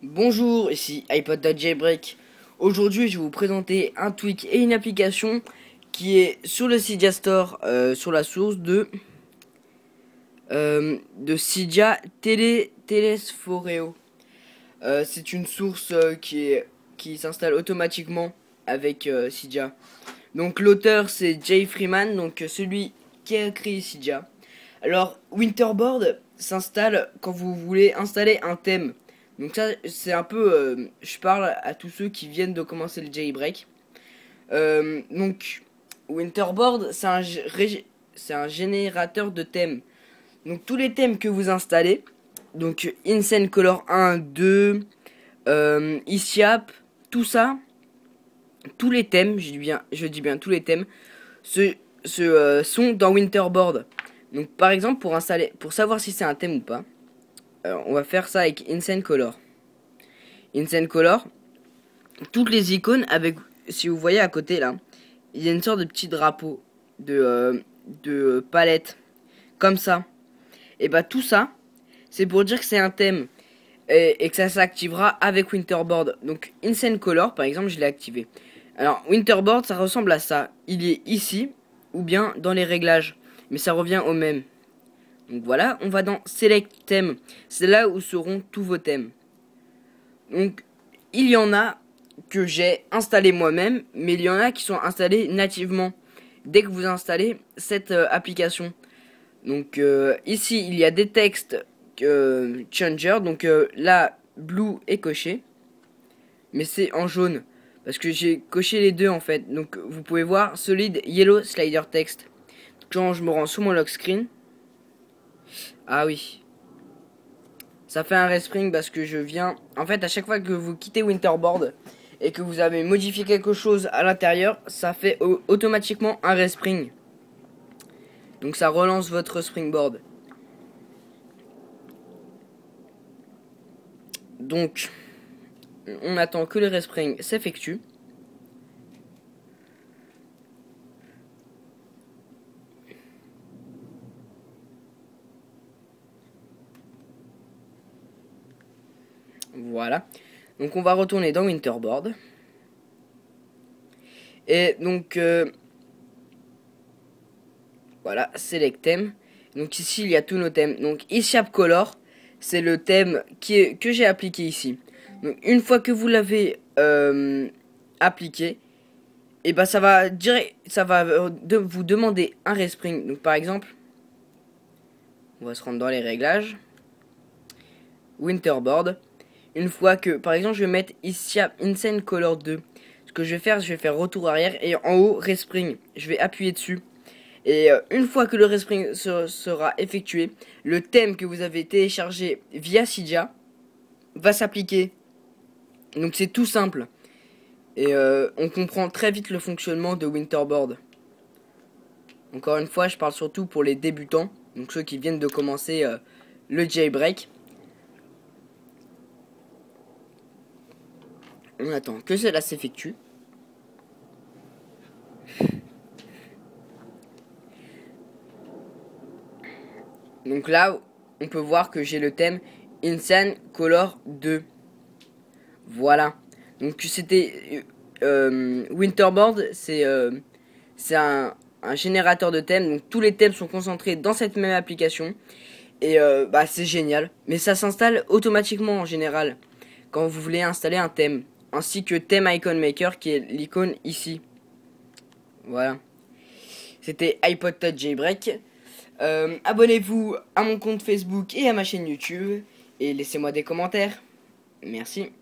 Bonjour, ici iPod.jailbreak. Aujourd'hui, je vais vous présenter un tweak et une application qui est sur le Cydia Store, sur la source de Cydia Telesforeo. C'est une source qui s'installe automatiquement avec Cydia. Donc l'auteur c'est Jay Freeman, donc celui qui a créé Cydia. Alors Winterboard s'installe quand vous voulez installer un thème. Donc ça c'est un peu, je parle à tous ceux qui viennent de commencer le jailbreak. Donc Winterboard c'est un générateur de thèmes. Donc tous les thèmes que vous installez, donc Insane Color 1, 2, Isiap, tout ça, tous les thèmes, je dis bien tous les thèmes, sont dans Winterboard. Donc par exemple pour savoir si c'est un thème ou pas, on va faire ça avec Insane Color. Insane Color, toutes les icônes avec, si vous voyez à côté là, il y a une sorte de petit drapeau de palette, comme ça. Et bah tout ça, c'est pour dire que c'est un thème et que ça s'activera avec Winterboard. Donc Insane Color par exemple, je l'ai activé. Alors Winterboard ça ressemble à ça, il est ici ou bien dans les réglages, mais ça revient au même. Donc voilà, on va dans Select Theme, c'est là où seront tous vos thèmes. Donc il y en a que j'ai installé moi-même, mais il y en a qui sont installés nativement dès que vous installez cette application. Donc ici il y a des textes changer, donc là blue est coché, mais c'est en jaune parce que j'ai coché les deux en fait. Donc vous pouvez voir solid yellow slider text. Quand je me rends sur mon lock screen, ah oui, ça fait un respring parce que je viens, en fait à chaque fois que vous quittez Winterboard et que vous avez modifié quelque chose à l'intérieur, ça fait automatiquement un respring. Donc ça relance votre springboard. Donc on attend que le respring s'effectue. Voilà. Donc on va retourner dans Winterboard. Et donc voilà, Select Theme. Donc ici il y a tous nos thèmes. Donc Isiap Color, c'est le thème que j'ai appliqué ici. Donc une fois que vous l'avez appliqué, et bah ça va vous demander un respring. Donc par exemple, on va se rendre dans les réglages, Winterboard. Une fois que, par exemple, je vais mettre Isiap Insane Color 2. Ce que je vais faire retour arrière et en haut respring. Je vais appuyer dessus. Et une fois que le respring sera effectué, le thème que vous avez téléchargé via Cydia va s'appliquer. Donc c'est tout simple. Et on comprend très vite le fonctionnement de Winterboard. Encore une fois, je parle surtout pour les débutants, donc ceux qui viennent de commencer le jailbreak. On attend que cela s'effectue. Donc là, on peut voir que j'ai le thème Insane Color 2. Voilà. Donc c'était Winterboard, c'est un générateur de thèmes. Donc tous les thèmes sont concentrés dans cette même application. Et bah c'est génial. Mais ça s'installe automatiquement en général quand vous voulez installer un thème. Ainsi que Theme Icon Maker qui est l'icône ici. Voilà. C'était iPod Touch Jailbreak. Abonnez-vous à mon compte Facebook et à ma chaîne YouTube. Et laissez-moi des commentaires. Merci.